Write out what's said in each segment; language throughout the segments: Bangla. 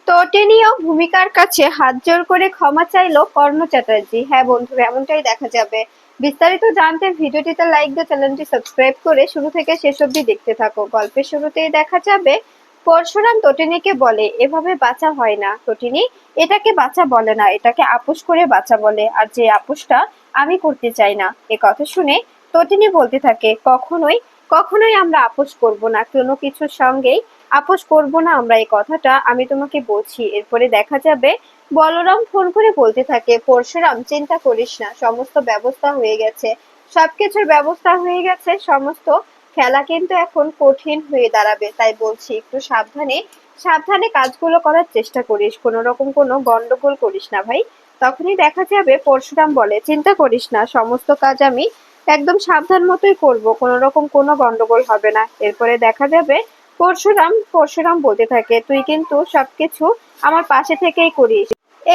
টোটেনিও ভূমিকার কাছে হাত জোড় করে ক্ষমা চাইলো কর্ণ চ্যাটার্জি। হ্যাঁ বন্ধুরা, এমনটাই দেখা যাবে। বিস্তারিত জানতে ভিডিওটিতে লাইক দিয়ে চ্যানেলটি সাবস্ক্রাইব করে শুরু থেকে শেষ অবধি দেখতে থাকো। গল্পের শুরুতেই দেখা যাবে পরশুরাম টোটেনিকে বলে, এভাবে বাঁচা হয় না টোটেনি, এটাকে বাঁচা বলে না, এটাকে আপোষ করে বাঁচা বলে, আর যে আপোষটা আমি করতে চাই না। এ কথা শুনে টোটেনি বলতে থাকে, কখনোই কখনোই আমরা আপোষ করব না, কোনো কিছুর সঙ্গেই আপোষ করব না আমরা, এই কথাটা আমি তোমাকে বলছি। এরপরে দেখা যাবে বলরাম ফোন করে বলতে থাকে, পরশুরাম চিন্তা করিস না, সমস্ত ব্যবস্থা হয়ে গেছে, সবকিছুর ব্যবস্থা হয়ে গেছে, সমস্ত খেলা কিন্তু এখন কঠিন হয়ে দাঁড়াবে, তাই বলছি একটু সাবধানে সাবধানে কাজগুলো করার চেষ্টা করিস, কোনো রকম কোনো গন্ডগোল করিস না ভাই। তখনই দেখা যাবে পরশুরাম বলে, চিন্তা করিস না, সমস্ত কাজ আমি একদম সাবধান মতোই করব, কোনো রকম কোনো গন্ডগোল হবে না। এরপরে দেখা যাবে পরশুরাম বলতে থাকে, তুই কিন্তু সবকিছু আমার পাশে থেকেই করিস।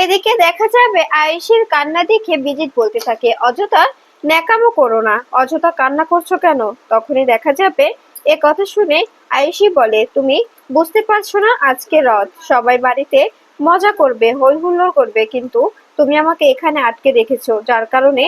এদিকে দেখা যাবে আয়েশির কান্না দেখে বিজিত বলতে থাকে, অযথা ন্যাকামো করো না, অযথা কান্না করছো কেন? তখনই দেখা যাবে এ কথা শুনে আয়েশি বলে, তুমি বুঝতে পারছো না, আজকে রথ, সবাই বাড়িতে মজা করবে, হই হুল্লোড় করবে, কিন্তু তুমি আমাকে এখানে আটকে রেখেছো, যার কারণে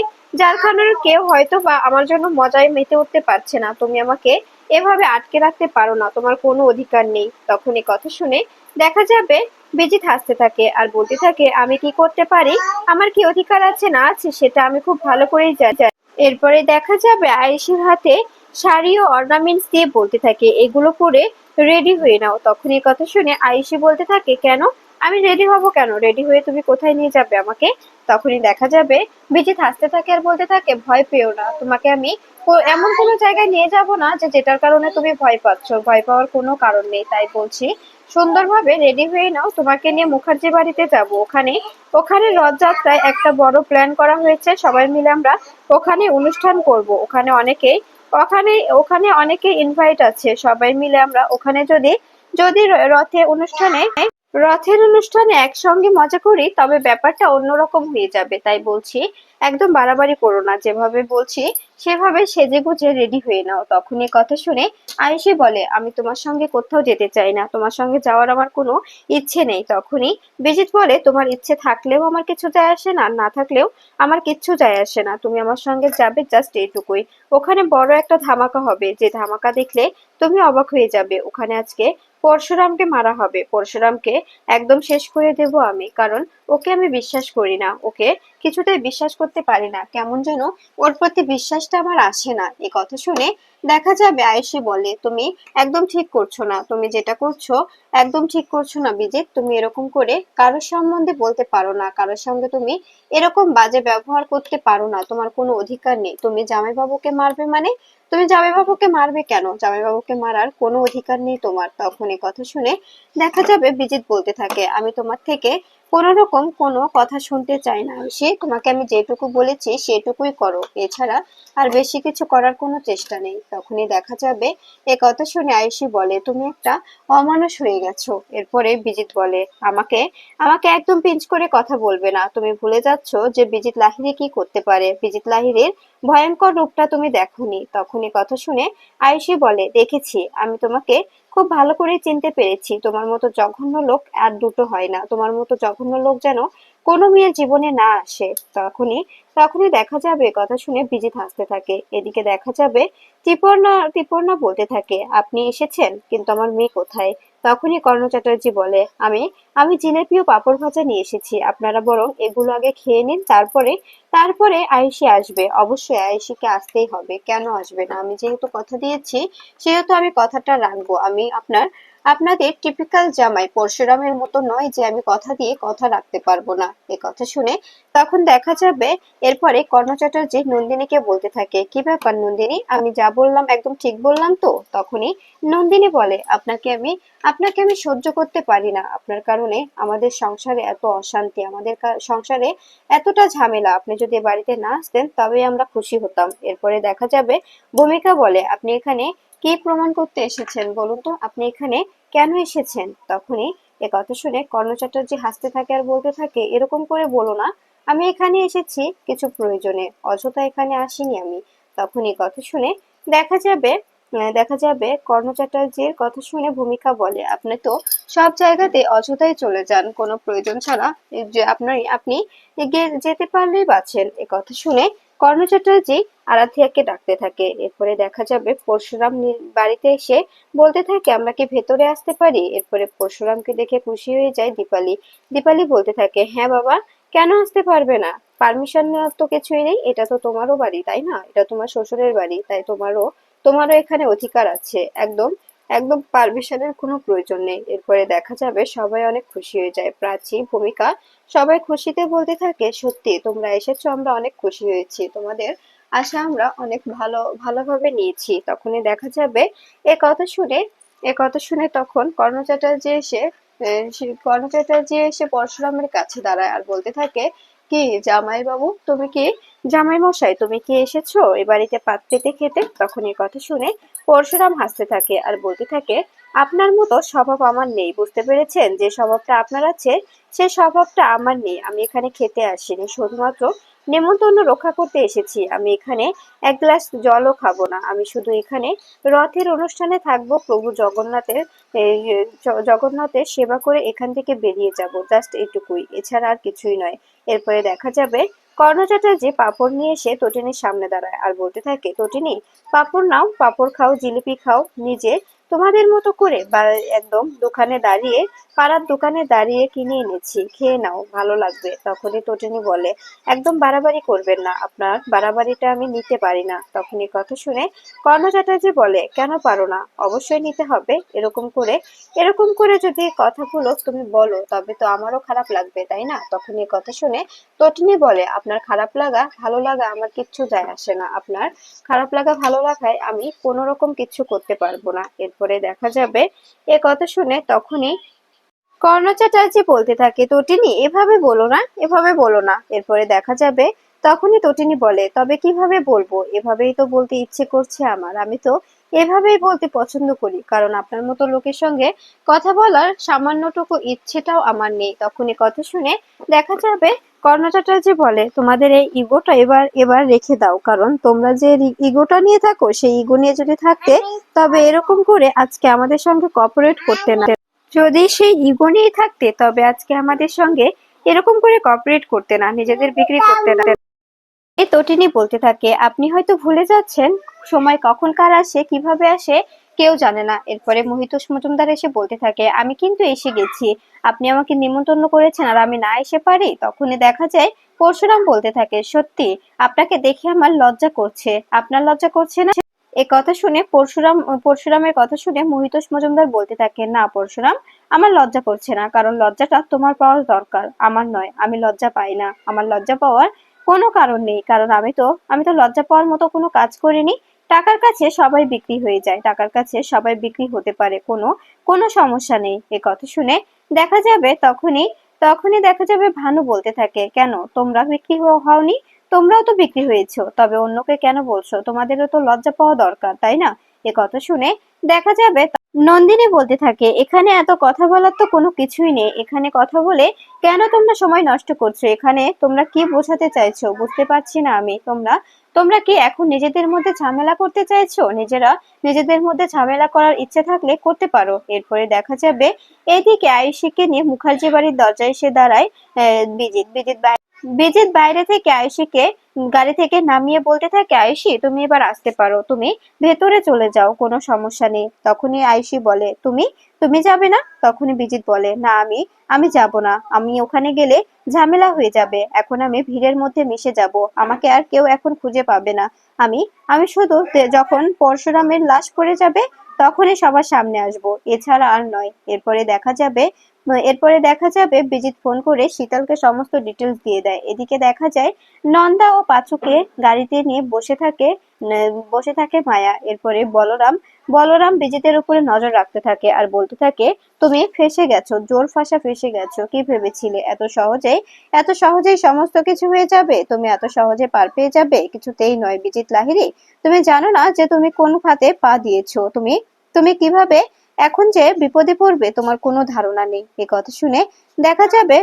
কেউ হয়তো বা আমার জন্য মজায় মেতে উঠতে পারছে না। তুমি আমাকে এভাবে আটকে রাখতে পারো না, তোমার কোনো অধিকার নেই। তখন এই কথা শুনে দেখা যাবে বিজিত হাসতে থাকে আর বলতে থাকে, আমি কি করতে পারি, আমার কি অধিকার আছে না আছে সেটা আমি খুব ভালো করেই জানি। এরপরে দেখা যাবে আয়েশির হাতে শাড়ি ও অর্নামেন্টস দিয়ে বলতে থাকে, এগুলো পরে রেডি হয়ে নাও। তখন এই কথা শুনে আয়েশি বলতে থাকে, কেন, আমি রেডি হব কেন, রেডি হয়ে তুমি কোথায় নিয়ে যাবে আমাকে? তখনই দেখা যাবে বিজিত হাসতে থাকে আর বলতে থাকে, ভয় পেও না, তোমাকে আমি এমন কোনো জায়গায় নিয়ে যাব না যে যেটার কারণে তুমি ভয় পাচ্ছ, ভয় পাওয়ার কোনো কারণ নেই, তাই বলছি সুন্দরভাবে রেডি হয়ে নাও, তোমাকে নিয়ে মুখার্জি বাড়িতে যাব। ওখানে ওখানে রথযাত্রায় একটা বড় প্ল্যান করা হয়েছে, সবাই মিলে আমরা ওখানে অনুষ্ঠান করব। ওখানে ওখানে অনেকে ইনভাইট আছে, সবাই মিলে আমরা ওখানে যদি যদি রথের অনুষ্ঠানে একসঙ্গে মজা করি, তবে ব্যাপারটা অন্যরকম হয়ে যাবে, তাই বলছি একদম বাড়াবাড়ি করো না, যেভাবে বলছি সেভাবে সেজে গুজে রেডি হয়ে নাও। তখন এই কথা শুনে আয়েশি বলে, আমি তোমার সঙ্গে কোথাও যেতে চাই না, তোমার সঙ্গে যাওয়ার আমার কোনো ইচ্ছে নেই। তখনই বিজিত বলে, তোমার ইচ্ছে থাকলেও আমার কিছু যায় আসে না, না থাকলেও আমার কিচ্ছু যায় আসে না, তুমি আমার সঙ্গে যাবে জাস্ট এইটুকুই। ওখানে বড় একটা ধামাকা হবে, যে ধামাকা দেখলে তুমি অবাক হয়ে যাবে। ওখানে আজকে পরশুরামকে মারা হবে, পরশুরামকে একদম শেষ করে দেব আমি, কারণ ওকে আমি বিশ্বাস করি না, ওকে কিছুতেই বিশ্বাস করতে পারি না, কেমন যেন ওর প্রতি বিশ্বাসটা আমার আসে না। এই কথা শুনে দেখা যাবে আয়েশি বলে, তুমি একদম ঠিক করছো না, তুমি যেটা করছো একদম ঠিক করছো না বিজিত, তুমি এরকম করে কারোর সম্বন্ধে বলতে পারো না, কারোর সঙ্গে তুমি এরকম বাজে ব্যবহার করতে পারো না, তোমার কোনো অধিকার নেই। তুমি জামাইবাবুকে মারবে মানে, তুমি জামাইবাবুকে মারবে কেন, জামাইবাবুকে মারার কোনো অধিকার নেই তোমার। তখন এই কথা শুনে দেখা যাবে বিজিত বলতে থাকে, আমি তোমার থেকে কোনো রকম কোনো কথা শুনতে চাই না, সে তোমাকে আমি যেটুকু বলেছি সেটুকুই করো, এছাড়া আর বেশি কিছু করার কোনো চেষ্টা নেই। তখনই দেখা যাবে এ কথা শুনে আয়ুষী বলে, তুমি একটা অমানুষ হয়ে গেছো। এরপরে বিজিত বলে, আমাকে আমাকে একদম পিঞ্চ করে কথা বলবে না, তুমি ভুলে যাচ্ছ যে বিজিত লাহিড়ী কি করতে পারে, বিজিত লাহিড়ীর ভয়ঙ্কর রূপটা তুমি দেখোনি। তখনই কথা শুনে আয়ুষী বলে, দেখেছি, আমি তোমাকে খুব ভালো করে চিনতে পেরেছি, তোমার মতো জঘন্য লোক আর দুটো হয় না, তোমার মতো জঘন্য লোক যেন কোনো মেয়ের জীবনে না আসে। তখনই তখনই দেখা যাবে কথা শুনে বিজিত হাসতে থাকে। এদিকে দেখা যাবে ত্রিপর্ণা বলতে থাকে, আপনি এসেছেন, কিন্তু আমার মেয়ে কোথায়? তখনই কর্ণ চ্যাটার্জি বলে, আমি আমি জিলেপি ও পাঁপড় ভাজা নিয়ে এসেছি, আপনারা বরং এগুলো আগে খেয়ে নিন, তারপরে তারপরে আয়ুষী আসবে। অবশ্যই আয়ুষীকে আসতেই হবে, কেন আসবে না, আমি যেহেতু কথা দিয়েছি সেহেতু আমি কথাটা রাখবো। আমি আপনাদের টিপিক্যাল জামাই, পরশুরামের মতো নয় যে আমি কথা দিয়ে কথা রাখতে পারবো না। এ কথা শুনে তখন দেখা যাবে এরপরে কর্ণ চ্যাটার্জি নন্দিনীকে বলতে থাকে, কি ব্যাপার নন্দিনী, আমি যা বললাম একদম ঠিক বললাম তো? তখনই নন্দিনী বলে, আপনাকে আমি সহ্য করতে পারি না, আপনার কারণে আমাদের সংসারে এত অশান্তি, আমাদের সংসারে এতটা ঝামেলা, আপনি যদি এ বাড়িতে না আসতেন তবে আমরা খুশি হতাম। এরপরে দেখা যাবে ভূমিকা বলে, আপনি এখানে কি প্রমাণ করতে এসেছেন বলুন তো, আপনি এখানে কেন এসেছেন? তখনই এ কথা শুনে কর্ণ চ্যাটার্জি হাসতে থাকে আর বলতে থাকে, এরকম করে বলো না, আমি এখানে এসেছি কিছু প্রয়োজনে, অযথা এখানে আসিনি আমি। তখন এই কথা শুনে দেখা যাবে দেখা যাবে কর্ণ চ্যাটার্জির কথা শুনে ভূমিকা বলে, আপনি তো সব জায়গাতে অযথাই চলে যান কোনো প্রয়োজন ছাড়া, এই যে আপনি এগিয়ে যেতে পারলেই বাঁচেন। এ কথা শুনে কর্ণ চ্যাটার্জি আরাধ্যাকে ডাকতে থাকে। এরপরে দেখা যাবে পরশুরাম বাড়িতে এসে বলতে থাকে, আমরা কি ভেতরে আসতে পারি? এরপরে পরশুরামকে দেখে খুশি হয়ে যায় দীপালি। দীপালি বলতে থাকে, হ্যাঁ বাবা, কেন আসতে পারবে না? পারমিশন নেওয়ার তো কিছুই নেই, এটা তো তোমারও বাড়ি তাই না? এটা তোমার শ্বশুরের বাড়ি, তাই তোমারও এখানে অধিকার আছে। একদম একদম পারমিশনের কোনো প্রয়োজন নেই। এরপরে দেখা যাবে সবাই অনেক খুশি হয়ে যায়, প্রাচী, ভূমিকা সবাই খুশিতে বলতে থাকে, সত্যি তোমরা এসেছো, আমরা অনেক খুশি হয়েছি, তোমাদের আশা আমরা অনেক ভালোভাবে নিয়েছি। তখনই দেখা যাবে এ কথা শুনে এ কথা শুনে তখন কর্ণ চ্যাটার্জি এসে কর্ণ চ্যাটার্জি এসে পরশুরামের কাছে দাঁড়ায় আর বলতে থাকে, কি জামাই বাবু, তুমি কি জামাই মশাই, তুমি কি এসেছো এ বাড়িতে পাত পেতে খেতে? তখন এই কথা শুনে পরশুরাম হাসতে থাকে আর বলতে থাকে, আপনার মতো স্বভাব আমার নেই, বুঝতে পেরেছেন? যে স্বভাবটা আপনার আছে সে স্বভাবটা আমার নেই। আমি এখানে খেতে আসিনি, শুধুমাত্র নেমন্তন্ন রক্ষা করতে এসেছি। আমি এখানে এক গ্লাস জলও খাবো না, আমি শুধু এখানে রথের অনুষ্ঠানে থাকবো, প্রভু জগন্নাথের এই জগন্নাথের সেবা করে এখান থেকে বেরিয়ে যাব, জাস্ট এইটুকুই, এছাড়া আর কিছুই নয়। এরপরে দেখা যাবে কর্ণ চ্যাটার্জি পাঁপড় নিয়ে এসে তটিনীর সামনে দাঁড়ায় আর বলতে থাকে, তটিনী, পাঁপড় নাও, পাঁপড় খাও, জিলিপি খাও, নিজে তোমাদের মতো করে বা একদম দোকানে দাঁড়িয়ে, পাড়ার দোকানে দাঁড়িয়ে কিনে এনেছি, খেয়ে নাও, ভালো লাগবে। তখনই তটিনী বলে, একদম বাড়াবাড়ি করবেন না, আপনার বাড়াবাড়িটা আমি নিতে পারি না। তখন এই কথা শুনে কর্ণ চ্যাটার্জি বলে, কেন পারো না? অবশ্যই নিতে হবে। এরকম করে যদি কথাগুলো তুমি বলো তবে তো আমারও খারাপ লাগবে তাই না? তখন এই কথা শুনে তটিনী বলে, আপনার খারাপ লাগা ভালো লাগা আমার কিচ্ছু যায় আসে না, আপনার খারাপ লাগা ভালো লাগায় আমি কোনো রকম কিচ্ছু করতে পারবো না। এরপরে দেখা যাবে এ কথা শুনে তখনই কর্ণ চ্যাটার্জি বলতে থাকে, তটিনী, এভাবে বলো না, এভাবে বলো না। এরপরে দেখা যাবে তখনই তটিনী বলে, তবে কিভাবে বলবো? এভাবেই তো বলতে ইচ্ছে করছে আমার, আমি তো এভাবেই বলতে পছন্দ করি, কারণ আপনার মতো লোকের সঙ্গে কথা বলার সামান্যটুকু ইচ্ছেটাও আমার নেই। তখনই কথা শুনে দেখা যাবে কর্ণ চ্যাটার্জি বলে, তোমাদের এই ইগোটা এবার এবার রেখে দাও, কারণ তোমরা যে ইগোটা নিয়ে থাকো সেই ইগো নিয়ে যদি থাকতে, তবে এরকম করে আজকে আমাদের সঙ্গে কোঅপারেট করতে না। যদি সেই ইগো নিয়ে থাকতে তবে আজকে আমাদের সঙ্গে এরকম করে কোঅপারেট করতে না, নিজেদের বিক্রি করতে না। এ তটিনী বলতে থাকে, আপনি হয়তো ভুলে যাচ্ছেন, সময় কখন কার আসে, কিভাবে আসে, কেউ জানে না। এরপরে মহিতোষ মজুমদার এসে বলতে থাকে, আমি কিন্তু এসে গেছি, আপনি আমাকে নিমন্ত্রণ করেছেন আর আমি না এসে পারি? তখনই দেখা যায় পরশুরাম বলতে থাকে, সত্যি আপনাকে দেখে আমার লজ্জা করছে, আপনার লজ্জা করছে না? এ কথা শুনে পরশুরামের কথা শুনে মহিতোষ মজুমদার বলতে থাকে, না পরশুরাম, আমার লজ্জা করছে না, কারণ লজ্জাটা তোমার পাওয়া দরকার, আমার নয়। আমি লজ্জা পাই না, আমার লজ্জা পাওয়ার কোনো কারণ নেই, কারণ আমি তো লজ্জা পাওয়ার মতো কোনো কাজ করিনি। টাকার কাছে সবাই বিক্রি হয়ে যায়, টাকার কাছে সবাই বিক্রি হতে পারে, কোনো কোনো সমস্যা নেই। এ কথা শুনে দেখা যাবে তখনই দেখা যাবে ভানু বলতে থাকে, কেন তোমরা বিক্রি হওনি? তোমরাও তো বিক্রি হয়েছো, তবে অন্যকে কেন বলছো? তোমাদেরও তো লজ্জা পাওয়া দরকার তাই না? এ কথা শুনে দেখা যাবে নন্দিনী বলতে থাকে, এখানে এত কথা বলার তো কোনো কিছুই নেই, এখানে কথা বলে কেন তোমরা সময় নষ্ট করছো? এখানে তোমরা কি বোঝাতে চাইছো বুঝতে পারছি না আমি। তোমরা কি এখন নিজেদের মধ্যে ঝামেলা করতে চাইছো? নিজেদের মধ্যে ঝামেলা করার ইচ্ছে থাকলে করতে পারো। এরপরে দেখা যাবে এদিকে আয়ুষীকে নিয়ে মুখার্জি বাড়ির দরজায় এসে দাঁড়ায় বিজিত বাইরে থেকে আয়ুষীকে গাড়ি থেকে নামিয়ে বলতে থাকে, আয়ুষী, তুমি এবার আসতে পারো, তুমি ভেতরে চলে যাও, কোনো সমস্যা নেই। তখনই আয়ুষী বলে, তুমি তুমি যাবে না? তখনই বিজিত বলে, না, আমি যাব না, আমি ওখানে গেলে ঝামেলা হয়ে যাবে, এখন আমি ভিড়ের মধ্যে মিশে যাব, আমাকে আর কেউ এখন খুঁজে পাবে না। আমি আমি শুধু যখন পরশুরামের লাশ পড়ে যাবে তখনই সবার সামনে আসব, এছাড়া আর নয়। এরপরে দেখা যাবে বিজিত ফোন করে শীতলকে সমস্ত ডিটেলস দিয়ে দেয়। এদিকে দেখা যায় নন্দা ও পাঁচুকে গাড়িতে নিয়ে বসে থাকে মায়া। এরপরে বলরাম বিজিতের উপরে নজর রাখতে থাকে আর বলতে থাকে, তুমি ফেঁসে গেছো, জোর ফাঁসা ফেঁসে গেছো। কি ভেবেছিলে এত সহজেই সমস্ত কিছু হয়ে যাবে? তুমি এত সহজে পার পেয়ে যাবে? কিছুতেই নয় বিজিত লাহিড়ী, তুমি জানো না যে তুমি কোন ফাঁদে পা দিয়েছো। তুমি তুমি কিভাবে এখন যে বিপদে পড়বে তোমার কোনো ধারণা নেই। এ কথা শুনে দেখা যাবে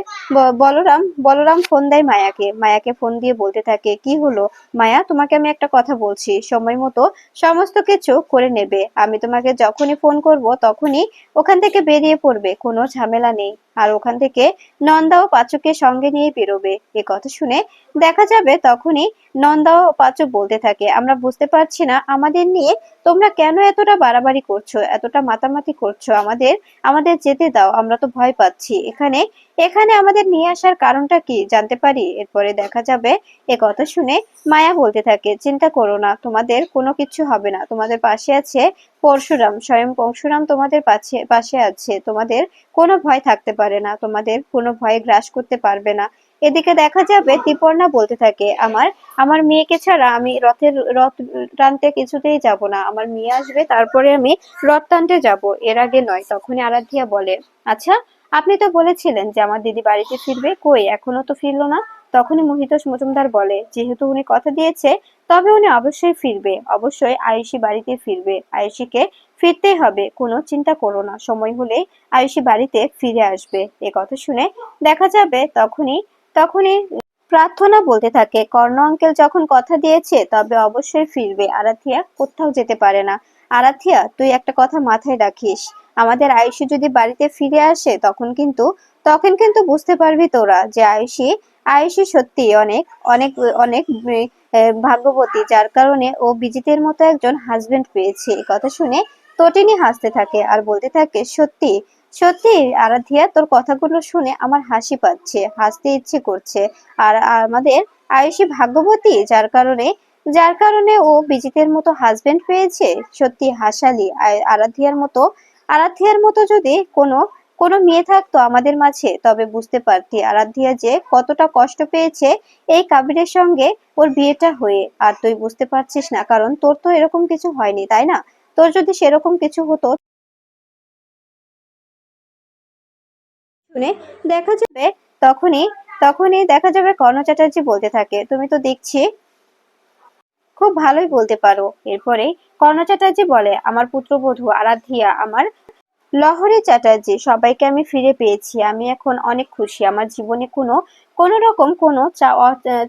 বলরাম বলরাম ফোন দেয় মায়াকে, মায়াকে ফোন দিয়ে বলতে থাকে, কি হলো মায়া, তোমাকে আমি একটা কথা বলছি, সময় মতো সমস্ত কিছু করে নেবে। আমি তোমাকে যখনই ফোন করব তখনই ওখান থেকে বেরিয়ে পড়বে, কোনো ঝামেলা নেই। আর ওখান থেকে নন্দা ও পাঁচুকে সঙ্গে নিয়ে বেরোবে। এ কথা শুনে দেখা যাবে তখনই নন্দা ও পাঁচু বলতে থাকে, আমরা বুঝতে পারছি না আমাদের নিয়ে তোমরা কেন এতটা বাড়াবাড়ি করছো, এতটা মাতামাতি করছো, আমাদের আমাদের যেতে দাও, আমরা তো ভয় পাচ্ছি। এখানে এখানে আমাদের নিয়ে আসার কারণটা কি জানতে পারি? এরপরে দেখা যাবে এ কথা শুনে মায়া বলতে থাকে, চিন্তা করো না, তোমাদের কোনো কিছু হবে না, তোমাদের পাশে আছে পরশুরাম, স্বয়ং পরশুরাম তোমাদের পাশে পাশে আছে, তোমাদের কোনো ভয় থাকতে পারে না, তোমাদের কোনো ভয় গ্রাস করতে পারবে না। এদিকে দেখা যাবে ত্রিপর্ণা বলতে থাকে, আমার আমার মেয়েকে ছাড়া আমি রথ টানতে কিছুতেই যাব না, আমার মেয়ে আসবে তারপরে আমি রথ টানতে যাব, এর আগে নয়। তখনই আরাধ্যা বলে, আচ্ছা আপনি তো বলেছিলেন যে আমার দিদি বাড়িতে ফিরবে, কই এখনো তো ফিরলো না। তখনই মহিতোষ মজুমদার বলে, যেহেতু উনি কথা দিয়েছে তবে উনি অবশ্যই ফিরবে, অবশ্যই আয়ুষী বাড়িতে ফিরবে, আয়ুষীকে ফিরতেই হবে, কোনো চিন্তা করো না, সময় হলে আয়ুষী বাড়িতে ফিরে আসবে। এ কথা শুনে দেখা যাবে তখনই তখনই প্রার্থনা বলতে থাকে, কর্ণ আঙ্কেল যখন কথা দিয়েছে তবে অবশ্যই ফিরবে, আরাধ্যা কোথাও যেতে পারে না। আরাধ্যা তুই একটা কথা মাথায় রাখিস, আমাদের আয়ুষী যদি বাড়িতে ফিরে আসে তখন কিন্তু বুঝতে পারবি তোরা যে আয়ুষী আয়ুষী সত্যি অনেক অনেক অনেক ভাগ্যবতী, যার কারণে ও বিজিতের মতো একজন হাজবেন্ড পেয়েছে। এই কথা শুনে তটিনী হাসতে থাকে আর বলতে থাকে, সত্যি সত্যি আরাধ্যা, তোর কথাগুলো শুনে আমার হাসি পাচ্ছে, হাসতে ইচ্ছে করছে। আর আমাদের আয়ুষী ভাগ্যবতী, যার কারণে ও বিজিতের মতো হাজবেন্ড পেয়েছে। সত্যি হাসালি, আরাধ্যার মতো যদি কোনো কোনো মেয়ে থাকতো আমাদের মাঝে তবে বুঝতে পারতি আরাধ্যা যে কতটা কষ্ট পেয়েছে এই কাবিরের সঙ্গে ওর বিয়েটা হয়ে। আর তুই বুঝতে পারছিস না, কারণ তোর তো এরকম কিছু হয়নি, তাই না? তোর যদি সেরকম কিছু হতো শুনে দেখা যাবে তখনই তখনই দেখা যাবে কর্ণ চ্যাটার্জি বলতে থাকে, তুমি তো দেখছি খুব ভালোই বলতে পারো। এরপরে কর্ণ চ্যাটার্জি বলে, আমার পুত্রবধূ আরাধ্যা, আমার লহরী চ্যাটার্জি, সবাইকে আমি ফিরে পেয়েছি, আমি এখন অনেক খুশি, আমার জীবনে কোনো রকম কোনো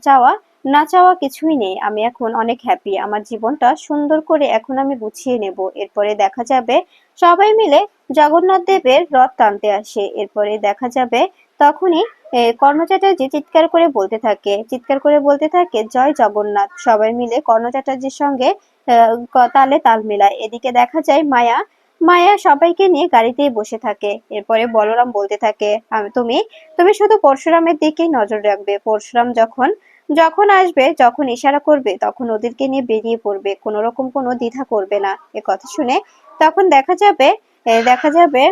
চাওয়া না চাওয়া কিছুই নেই, আমি এখন অনেক হ্যাপি, আমার জীবনটা সুন্দর করে এখন আমি গুছিয়ে নেব। এরপরে দেখা যাবে সবাই মিলে জগন্নাথ দেবের রথ টানতে আসে। এরপরে দেখা যাবে তখনই কর্ণ চ্যাটার্জি চিৎকার করে বলতে থাকে, জয় জগন্নাথ। সবাই মিলে কর্ণ চ্যাটার্জির সঙ্গে তালে তাল মেলায়। এদিকে দেখা যায় মায়া মায়া সবাইকে নিয়ে গাড়িতেই বসে থাকে। এরপরে বলরাম বলতে থাকে, তুমি তুমি শুধু পরশুরামের দিকেই নজর রাখবে, পরশুরাম যখন যখন আসবে, যখন ইশারা করবে তখন ওদেরকে নিয়ে বেরিয়ে পড়বে, কোনো রকম কোনো দ্বিধা করবে না। এ কথা শুনে তখন দেখা যাবে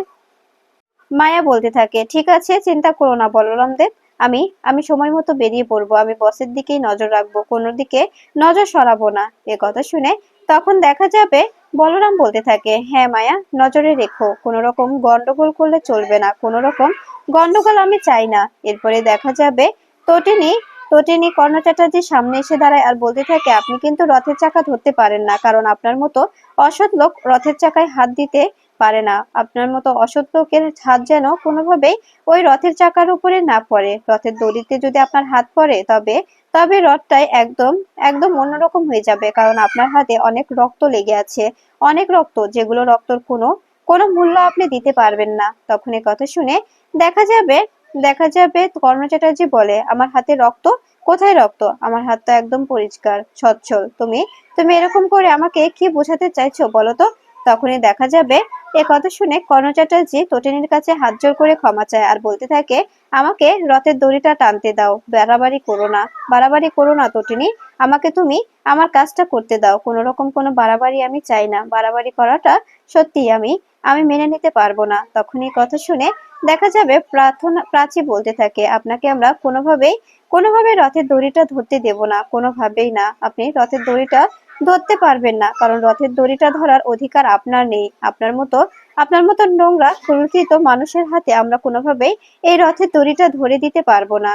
মায়া বলতে থাকে, ঠিক আছে, চিন্তা করো না বলরাম দেব, আমি আমি সময় মতো বেরিয়ে পড়বো, আমি বসের দিকেই নজর রাখবো, কোনো দিকে নজর সরাবো না। এ কথা শুনে তখন দেখা যাবে বলরাম বলতে থাকে, হ্যাঁ মায়া, নজরে রেখো, কোনো রকম গন্ডগোল করলে চলবে না, কোনো রকম গন্ডগোল আমি চাই না। এরপরে দেখা যাবে তটিনী তটিনী কর্ণ চ্যাটার্জির সামনে এসে দাঁড়ায় আর বলতে থাকে, আপনি কিন্তু রথের চাকা ধরতে পারেন না, কারণ আপনার মতো অসৎ লোক রথের চাকায় হাত দিতে পারে না, আপনার মতো অসৎ লোকের হাত যেন কোনোভাবেই ওই রথের চাকার উপরে না পড়ে, রথের দড়িতে যদি আপনার হাত পড়ে তবে তবে রথটাই একদম একদম অন্যরকম হয়ে যাবে, কারণ আপনার হাতে অনেক রক্ত লেগে আছে, অনেক রক্ত, যেগুলো রক্তর কোনো কোনো মূল্য আপনি দিতে পারবেন না। তখন এ কথা শুনে দেখা যাবে দেখা যাবে কর্ণ চ্যাটার্জি বলে, আমার হাতে রক্ত? কোথায় রক্ত? আমার হাত তো একদম পরিষ্কার সচ্ছল, তুমি তুমি এরকম করে আমাকে কি বোঝাতে চাইছো বলো তো? তখনই দেখা যাবে এ কথা শুনে কর্ণ চ্যাটার্জি তটিনীর কাছে হাত জোড় করে ক্ষমা চায় আর বলতে থাকে, আমাকে রথের দড়িটা টানতে দাও, বাড়াবাড়ি করো না তটিনী, আমাকে তুমি আমার কাজটা করতে দাও, কোনো রকম কোনো বাড়াবাড়ি আমি চাই না, বাড়াবাড়ি করাটা সত্যি আমি আমি মেনে নিতে পারবো না। তখন এই কথা শুনে দেখা যাবে প্রাচী বলতে থাকে, আপনাকে আমরা কোনোভাবে রথের দড়িটা ধরতে দেব না, কোনোভাবেই না, আপনি রথের দড়িটা ধরতে পারবেন না, কারণ রথের দড়িটা ধরার অধিকার আপনার নেই, আপনার মতো নোংরা প্রকৃত মানুষের হাতে আমরা কোনোভাবেই এই রথের দড়িটা ধরে দিতে পারবো না।